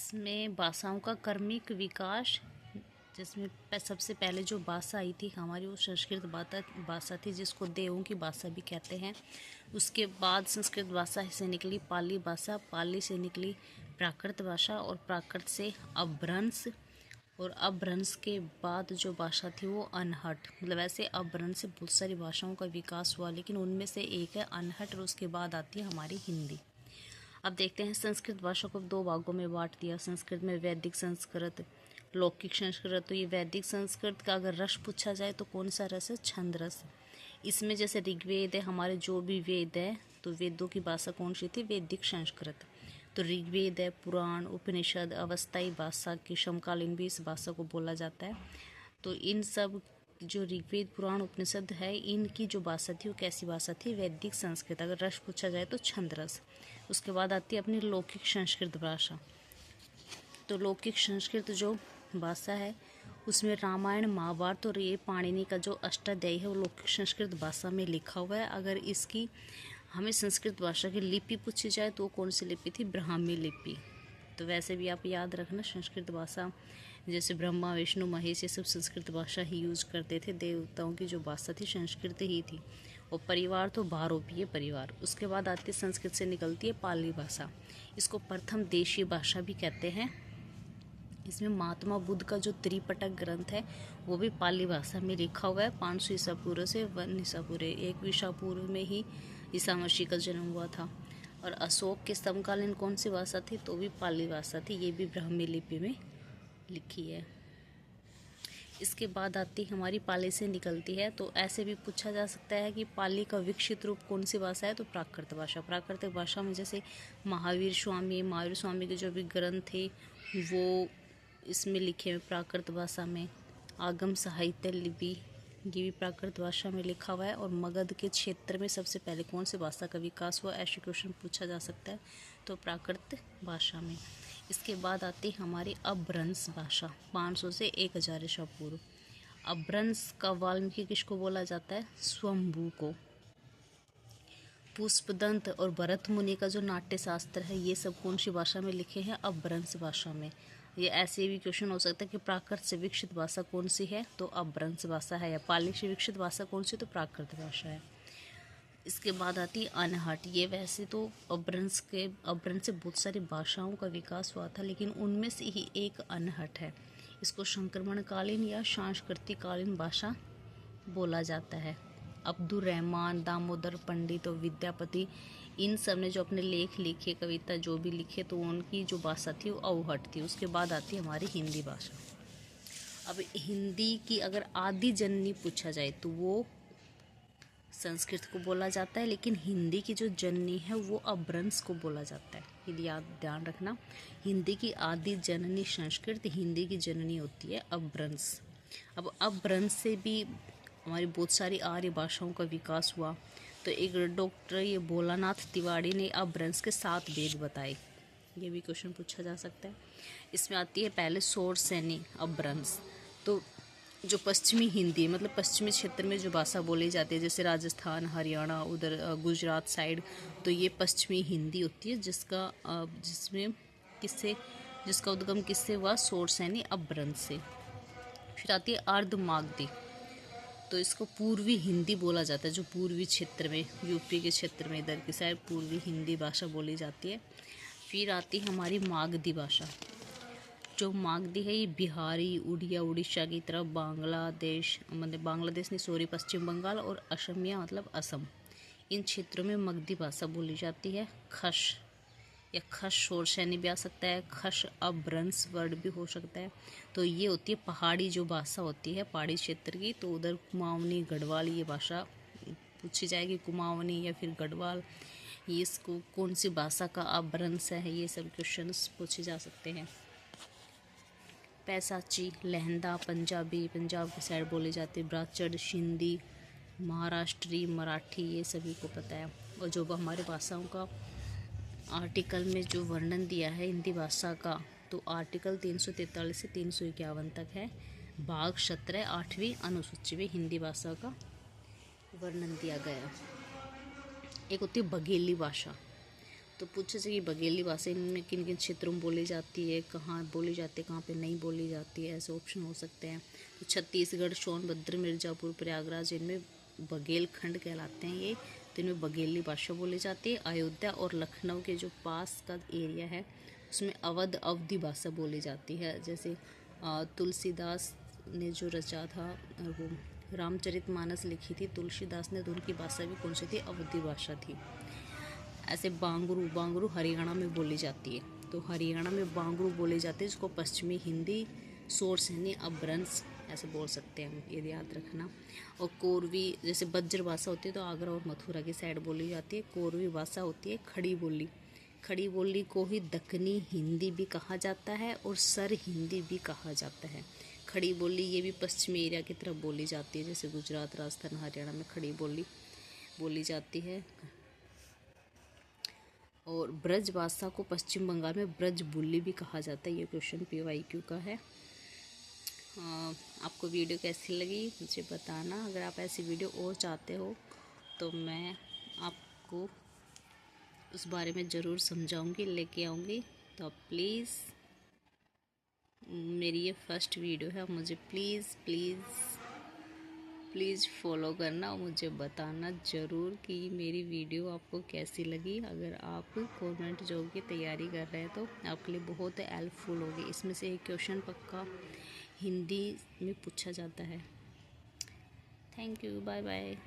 इसमें भाषाओं का क्रमिक विकास, जिसमें सबसे पहले जो भाषा आई थी हमारी वो संस्कृत भाषा थी, जिसको देवों की भाषा भी कहते हैं। उसके बाद संस्कृत भाषा से निकली पाली भाषा, पाली से निकली प्राकृत भाषा और प्राकृत से अपभ्रंश, और अपभ्रंश के बाद जो भाषा थी वो अनहट। मतलब ऐसे अपभ्रंश से बहुत सारी भाषाओं का विकास हुआ, लेकिन उनमें से एक है अनहट, और उसके बाद आती है हमारी हिंदी। अब देखते हैं संस्कृत भाषा को दो भागों में बांट दिया। संस्कृत में वैदिक संस्कृत, लौकिक संस्कृत। तो ये वैदिक संस्कृत का अगर रस पूछा जाए तो कौन सा रस है? छंद रस। इसमें जैसे ऋग्वेद है, हमारे जो भी वेद है, तो वेदों की भाषा कौन सी थी? वैदिक संस्कृत। तो ऋग्वेद है, पुराण, उपनिषद, अवस्थायी भाषा की समकालीन भी इस भाषा को बोला जाता है। तो इन सब जो ऋग्वेद, पुराण, उपनिषद है, इनकी जो भाषा थी वो कैसी भाषा थी? वैदिक संस्कृत। अगर रस पूछा जाए तो छंद रस। उसके बाद आती है अपनी लौकिक संस्कृत भाषा। तो लौकिक संस्कृत जो भाषा है उसमें रामायण, महाभारत और ये पाणिनि का जो अष्टाध्यायी है वो लौकिक संस्कृत भाषा में लिखा हुआ है। अगर इसकी हमें संस्कृत भाषा की लिपि पूछी जाए तो वो कौन सी लिपि थी? ब्राह्मी लिपि। तो वैसे भी आप याद रखना, संस्कृत भाषा जैसे ब्रह्मा, विष्णु, महेश, ये सब संस्कृत भाषा ही यूज करते थे। देवताओं की जो भाषा थी संस्कृत ही थी। और परिवार तो बहुरूपीय परिवार। उसके बाद आती है संस्कृत से निकलती है पाली भाषा। इसको प्रथम देशीय भाषा भी कहते हैं। इसमें महात्मा बुद्ध का जो त्रिपिटक ग्रंथ है वो भी पाली भाषा में लिखा हुआ है। 500 ईसा पूर्व से 1 ईसा पूर्व, 1 ईसा पूर्व में ही ईसा मसीह का जन्म हुआ था। और अशोक के समकालीन कौन सी भाषा थी? तो भी पाली भाषा थी। ये भी ब्राह्मी लिपि में लिखी है। इसके बाद आती हमारी पाली से निकलती है। तो ऐसे भी पूछा जा सकता है कि पाली का विकसित रूप कौन सी भाषा है? तो प्राकृत भाषा। प्राकृतिक भाषा में जैसे महावीर स्वामी के जो भी ग्रंथ थे वो इसमें लिखे हुए प्राकृत भाषा में। आगम साहित्य लिपि ये भी प्राकृत भाषा में लिखा हुआ है। और मगध के क्षेत्र में सबसे पहले कौन सी भाषा का विकास हुआ? ऐसे क्वेश्चन पूछा जा सकता है, तो प्राकृत भाषा में। इसके बाद आती हमारी अपभ्रंश भाषा, 500 से 1000 ईसा पूर्व। अपभ्रंश का वाल्मीकि किसको बोला जाता है? स्वयंभू को। पुष्पदंत और भरत मुनि का जो नाट्य शास्त्र है ये सब कौन सी भाषा में लिखे हैं? अपभ्रंश भाषा में। ये ऐसे भी क्वेश्चन हो सकता है कि प्राकृत से विकसित भाषा कौन सी है? तो अपभ्रंश भाषा है। या पाली से विकसित भाषा कौन सी? तो प्राकृत भाषा है। इसके बाद आती है अनहट। ये वैसे तो अपभ्रंश से बहुत सारी भाषाओं का विकास हुआ था, लेकिन उनमें से ही एक अनहट है। इसको संक्रमणकालीन या सांस्कृतिकालीन भाषा बोला जाता है। अब्दुल रहमान, दामोदर पंडित और विद्यापति, इन सब ने जो अपने लेख लिखे, कविता जो भी लिखे, तो उनकी जो भाषा थी वो अवहट थी। उसके बाद आती है हमारी हिंदी भाषा। अब हिंदी की अगर आदि जननी पूछा जाए तो वो संस्कृत को बोला जाता है, लेकिन हिंदी की जो जननी है वो अपभ्रंश को बोला जाता है। ये याद ध्यान रखना, हिंदी की आदि जननी संस्कृत, हिंदी की जननी होती है अपभ्रंश। अब अपभ्रंश से भी हमारी बहुत सारी आर्य भाषाओं का विकास हुआ। तो एक डॉक्टर ये भोलानाथ तिवारी ने अपभ्रंश के 7 भेद बताए। ये भी क्वेश्चन पूछा जा सकता है। इसमें आती है पहले शौर सैनी अपभ्रंश। तो जो पश्चिमी हिंदी, मतलब पश्चिमी क्षेत्र में जो भाषा बोली जाती है, जैसे राजस्थान, हरियाणा, उधर गुजरात साइड, तो ये पश्चिमी हिंदी होती है, जिसका उद्गम किससे हुआ? शौर सैनी अपभ्रंश से। फिर आती है अर्धमागधी। तो इसको पूर्वी हिंदी बोला जाता है, जो पूर्वी क्षेत्र में, यूपी के क्षेत्र में, इधर की साइड पूर्वी हिंदी भाषा बोली जाती है। फिर आती है हमारी मागधी भाषा। जो मागधी है ये बिहारी, उड़िया, उड़ीसा की तरफ, पश्चिम बंगाल और असमिया मतलब असम, इन क्षेत्रों में मगधी भाषा बोली जाती है। खश या खस शौर सैनी भी आ सकता है, खस अपभ्रंश वर्ड भी हो सकता है। तो ये होती है पहाड़ी जो भाषा होती है, पहाड़ी क्षेत्र की। तो उधर कुमाऊनी, गढ़वाल ये भाषा पूछी जाएगी, कुमाऊनी या फिर गढ़वाल, ये इसको कौन सी भाषा का अपभ्रंश है, ये सब क्वेश्चन पूछे जा सकते हैं। पैसाची, लहंदा, पंजाबी, पंजाब की साइड बोली जाती है। ब्राचड़, सिंधी, महाराष्ट्री, मराठी, ये सभी को पता है। और जो हमारे भाषाओं का आर्टिकल में जो वर्णन दिया है हिंदी भाषा का, तो आर्टिकल 343 से 351 तक है। भाग 17 8वीं अनुसूची में हिंदी भाषा का वर्णन दिया गया। एक होती है बघेली भाषा। तो पूछे से कि बघेली भाषा इनमें किन किन क्षेत्रों में बोली जाती है, कहाँ बोली जाती है, कहाँ पे नहीं बोली जाती है, ऐसे ऑप्शन हो सकते हैं। तो छत्तीसगढ़, सोनभद्र, मिर्ज़ापुर, प्रयागराज इनमें बघेलखंड कहलाते हैं ये, तो इनमें बघेली भाषा बोली जाती है। अयोध्या और लखनऊ के जो पास का एरिया है उसमें अवध अवधी भाषा बोली जाती है। जैसे तुलसीदास ने जो रचा था वो रामचरितमानस लिखी थी तुलसीदास ने, तो उनकी भाषा भी कौन सी थी, अवधी भाषा थी। ऐसे बांगरू, बांगरू हरियाणा में बोली जाती है, तो हरियाणा में बांगरू बोली जाती है, जिसको पश्चिमी हिंदी सोर्स यानी अभ्रंश ऐसे बोल सकते हैं हम, ये याद रखना। और कोरवी जैसे बज्र भाषा होती है तो आगरा और मथुरा की साइड बोली जाती है। कोरवी भाषा होती है खड़ी बोली, खड़ी बोली को ही दक्कनी हिंदी भी कहा जाता है और सर हिंदी भी कहा जाता है। खड़ी बोली ये भी पश्चिमी एरिया की तरफ बोली जाती है, जैसे गुजरात, राजस्थान, हरियाणा में खड़ी बोली बोली जाती है। और ब्रज भाषा को पश्चिम बंगाल में ब्रज बोली भी कहा जाता है। ये क्वेश्चन PYQ का है। आपको वीडियो कैसी लगी मुझे बताना। अगर आप ऐसी वीडियो और चाहते हो तो मैं आपको उस बारे में ज़रूर समझाऊंगी, लेके आऊँगी। तो आप प्लीज़, मेरी ये फर्स्ट वीडियो है, मुझे प्लीज़ प्लीज़ प्लीज़ फॉलो करना और मुझे बताना ज़रूर कि मेरी वीडियो आपको कैसी लगी। अगर आप गवर्नमेंट जॉब की तैयारी कर रहे हैं तो आपके लिए बहुत हेल्पफुल होगी। इसमें से एक क्वेश्चन पक्का हिंदी में पूछा जाता है। Thank you, bye bye.